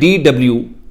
DW,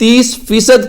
30%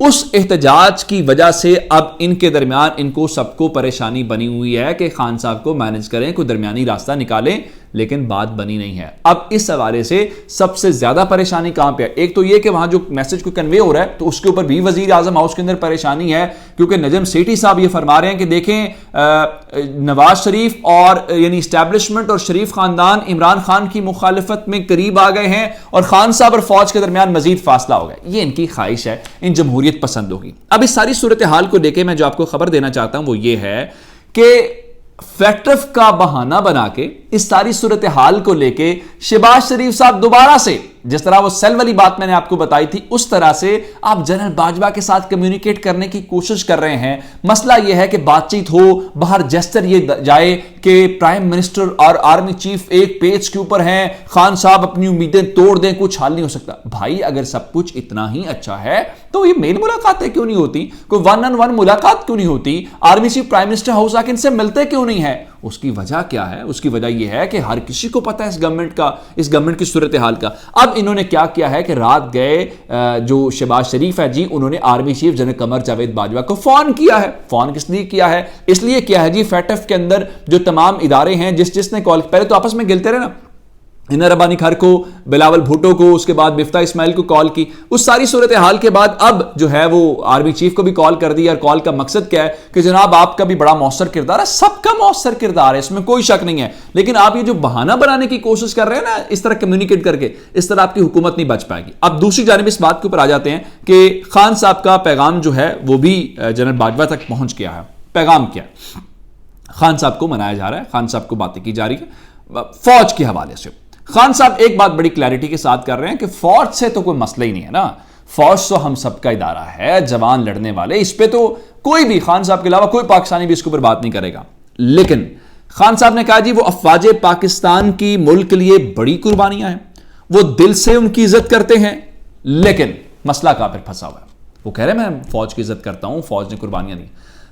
اس احتجاج کی وجہ سے اب ان کے درمیان ان کو سب کو پریشانی بنی ہوئی ہے کہ خان صاحب کو مینج کریں, کوئی درمیانی راستہ نکالیں, لیکن بات بنی نہیں ہے. اب اس حوالے سے سب سے زیادہ پریشانی کہاں پہ ہے؟ ایک تو یہ کہ وہاں جو میسج کو کنوے ہو رہا ہے تو اس کے اوپر بھی وزیر اعظم ہاؤس کے اندر پریشانی ہے, کیونکہ نجم سیٹھی صاحب یہ فرما رہے ہیں کہ دیکھیں نواز شریف اور یعنی اسٹیبلشمنٹ اور شریف خاندان عمران خان کی مخالفت میں قریب آ گئے ہیں اور خان صاحب اور فوج کے درمیان مزید فاصلہ ہو گیا. یہ ان کی خواہش ہے, ان جمہوریت پسندوں کی. اب اس ساری صورتحال کو لے کے میں جو آپ کو خبر دینا چاہتا ہوں وہ یہ ہے کہ فیکٹرف کا بہانہ بنا کے اس ساری صورتحال کو لے کے شہباز شریف صاحب دوبارہ سے, جس طرح وہ سیل والی بات میں نے آپ کو بتائی تھی, اس طرح سے آپ جنرل باجوہ کے ساتھ کمیونیکیٹ کرنے کی کوشش کر رہے ہیں. مسئلہ یہ ہے کہ بات چیت ہو, باہر جیسٹر یہ جائے کہ پرائم منسٹر اور آرمی چیف ایک پیج کے اوپر ہیں, خان صاحب اپنی امیدیں توڑ دیں, کچھ حال نہیں ہو سکتا. بھائی اگر سب کچھ اتنا ہی اچھا ہے تو یہ میل ملاقاتیں کیوں نہیں ہوتی, کوئی 1-on-1 ملاقات کیوں نہیں ہوتی, army chief prime minister house آ کے ان سے ملتے کیوں نہیں ہے؟ اس کی وجہ کیا ہے؟ اس کی وجہ یہ ہے کہ ہر کسی کو پتا ہے اس گورنمنٹ کی صورتحال کا. اب انہوں نے کیا ہے کہ رات گئے جو شہباز شریف ہے جی, انہوں نے army chief general Qamar Javed Bajwa کو فون کیا ہے. فون کس لیے کیا ہے؟ اس لیے کیا ہے جی, فیٹف کے اندر جو تمام ادارے ہیں جس نے کال, پہلے تو آپس میں گلتے رہے نا, انر ربانی کھر کو, بلاول بھٹو کو, اس کے بعد مفتاح اسماعیل کو کال کی. اس ساری صورتحال کے بعد اب جو ہے وہ آرمی چیف کو بھی کال کر دی, اور کال کا مقصد کیا ہے کہ جناب آپ کا بھی بڑا مؤثر کردار ہے, سب کا مؤثر کردار ہے, اس میں کوئی شک نہیں ہے, لیکن آپ یہ جو بہانہ بنانے کی کوشش کر رہے ہیں نا اس طرح کمیونیکیٹ کر کے, اس طرح آپ کی حکومت نہیں بچ پائے گی. اب دوسری جانب اس بات کے اوپر آ جاتے ہیں کہ خان صاحب کا پیغام جو ہے وہ بھی جنرل باجوہ تک پہنچ گیا ہے. پیغام کیا ہے؟ خان صاحب کو منایا جا رہا ہے, خان صاحب کو باتیں کی جا رہی ہے فوج کے حوالے سے. خان صاحب ایک بات بڑی کلیئرٹی کے ساتھ کر رہے ہیں کہ فوج سے تو کوئی مسئلہ ہی نہیں ہے نا, فوج تو ہم سب کا ادارہ ہے, جوان لڑنے والے, اس پہ تو کوئی بھی خان صاحب کے علاوہ کوئی پاکستانی بھی اس کے اوپر بات نہیں کرے گا. لیکن خان صاحب نے کہا جی وہ افواج پاکستان کی ملک کے لیے بڑی قربانیاں ہیں, وہ دل سے ان کی عزت کرتے ہیں, لیکن مسئلہ کہاں پر پھنسا ہوا ہے؟ وہ کہہ رہے ہیں میں فوج کی عزت کرتا ہوں, فوج نے قربانیاں دی.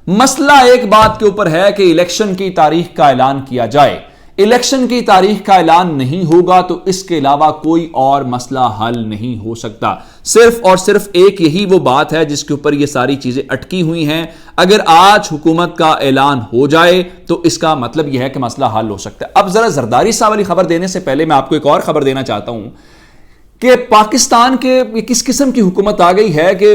مسئلہ ایک بات کے اوپر ہے کہ الیکشن کی تاریخ کا اعلان کیا جائے, الیکشن کی تاریخ کا اعلان نہیں ہوگا تو اس کے علاوہ کوئی اور مسئلہ حل نہیں ہو سکتا. صرف اور صرف ایک یہی وہ بات ہے جس کے اوپر یہ ساری چیزیں اٹکی ہوئی ہیں. اگر آج حکومت کا اعلان ہو جائے تو اس کا مطلب یہ ہے کہ مسئلہ حل ہو سکتا ہے. اب ذرا زرداری صاحب والی خبر دینے سے پہلے میں آپ کو ایک اور خبر دینا چاہتا ہوں کہ پاکستان کے کس قسم کی حکومت آ گئی ہے کہ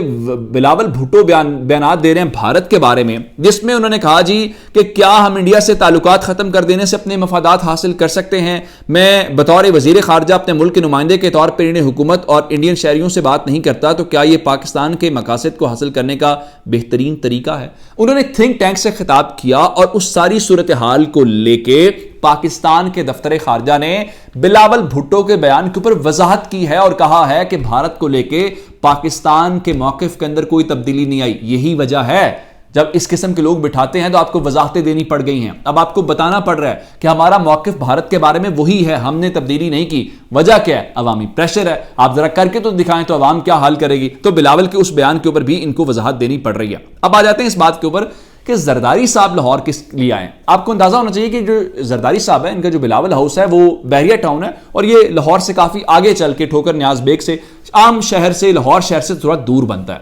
بلاول بھٹو بیانات دے رہے ہیں بھارت کے بارے میں, جس میں انہوں نے کہا جی کہ کیا ہم انڈیا سے تعلقات ختم کر دینے سے اپنے مفادات حاصل کر سکتے ہیں. میں بطور وزیر خارجہ اپنے ملک کے نمائندے کے طور پر انہیں حکومت اور انڈین شہریوں سے بات نہیں کرتا, تو کیا یہ پاکستان کے مقاصد کو حاصل کرنے کا بہترین طریقہ ہے؟ انہوں نے تھنک ٹینک سے خطاب کیا اور اس ساری صورتحال کو لے کے پاکستان کے دفتر خارجہ نے بلاول بھٹو کے بیان کے اوپر وضاحت کی ہے اور کہا ہے کہ بھارت کو لے کے پاکستان کے موقف کے اندر کوئی تبدیلی نہیں آئی. یہی وجہ ہے جب اس قسم کے لوگ بٹھاتے ہیں تو آپ کو وضاحتیں دینی پڑ گئی ہیں. اب آپ کو بتانا پڑ رہا ہے کہ ہمارا موقف بھارت کے بارے میں وہی ہے, ہم نے تبدیلی نہیں کی. وجہ کیا ہے؟ عوامی پریشر ہے. آپ ذرا کر کے تو دکھائیں تو عوام کیا حال کرے گی. تو بلاول کے اس بیان کے اوپر بھی ان کو وضاحت دینی پڑ رہی ہے. اب آ جاتے ہیں اس بات کے اوپر کہ زرداری صاحب لاہور کس لیے آئے. آپ کو اندازہ ہونا چاہیے کہ جو زرداری صاحب ہے, ان کا جو بلاول ہاؤس ہے وہ بحریہ ٹاؤن ہے, اور یہ لاہور سے کافی آگے چل کے ٹھوکر نیاز بیگ سے, عام شہر سے, لاہور شہر سے تھوڑا دور بنتا ہے.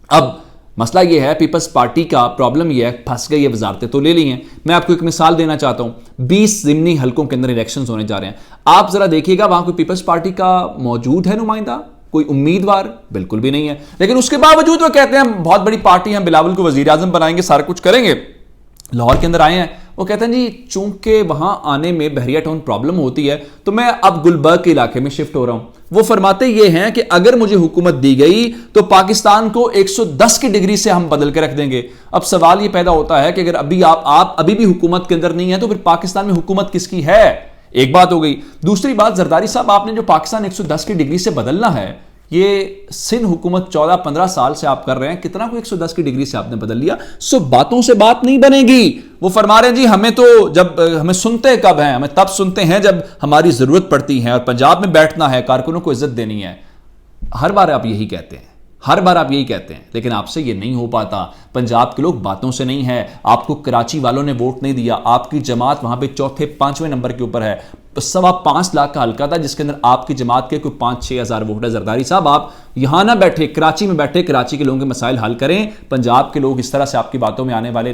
اب مسئلہ یہ ہے, پیپلز پارٹی کا پرابلم یہ ہے, پھنس گئی ہے, وزارتیں تو لے لی ہیں. میں آپ کو ایک مثال دینا چاہتا ہوں. 20 ضمنی حلقوں کے اندر الیکشنز ہونے جا رہے ہیں. آپ ذرا دیکھیے گا وہاں کوئی پیپلز پارٹی کا موجود ہے نمائندہ, کوئی امیدوار؟ بالکل بھی نہیں ہے. لیکن اس کے باوجود وہ کہتے ہیں بہت بڑی پارٹی ہیں, بلاول کو وزیر اعظم بنائیں گے, سارا کچھ کریں گے. لاہور کے اندر آئے ہیں, وہ کہتے ہیں جی چونکہ وہاں آنے میں بحریہ ٹاؤن پرابلم ہوتی ہے تو میں اب گلبرگ کے علاقے میں شفٹ ہو رہا ہوں. وہ فرماتے یہ ہیں کہ اگر مجھے حکومت دی گئی تو پاکستان کو 110 کی ڈگری سے ہم بدل کے رکھ دیں گے. اب سوال یہ پیدا ہوتا ہے کہ اگر آپ ابھی بھی حکومت کے اندر نہیں ہے تو پھر پاکستان میں حکومت کس کی ہے؟ ایک بات ہو گئی. دوسری بات, زرداری صاحب آپ نے جو پاکستان 110 کی ڈگری سے بدلنا ہے, یہ سندھ حکومت 14-15 سال سے آپ کر رہے ہیں, کتنا کو 110 کی ڈگری سے آپ نے بدل لیا. باتوں سے بات نہیں بنے گی. وہ فرما رہے ہیں جی ہمیں تو جب ہمیں سنتے کب ہیں, ہمیں تب سنتے ہیں جب ہماری ضرورت پڑتی ہے, اور پنجاب میں بیٹھنا ہے, کارکنوں کو عزت دینی ہے. ہر بار آپ یہی کہتے ہیں, ہر بار آپ یہی کہتے ہیں, لیکن آپ سے یہ نہیں ہو پاتا. پنجاب کے لوگ باتوں سے نہیں ہے. آپ کو کراچی والوں نے ووٹ نہیں دیا, آپ کی جماعت وہاں پہ 4-5 نمبر کے اوپر ہے. 5.25 لاکھ کا حلقہ تھا جس کے اندر آپ کی جماعت کے کوئی 5-6 ہزار ووٹ ہے. زرداری صاحب آپ یہاں نہ بیٹھے، کراچی میں بیٹھے، کراچی کے لوگوں کے مسائل حل کریں. پنجاب کے لوگ اس طرح سے آپ کی باتوں میں آنے والے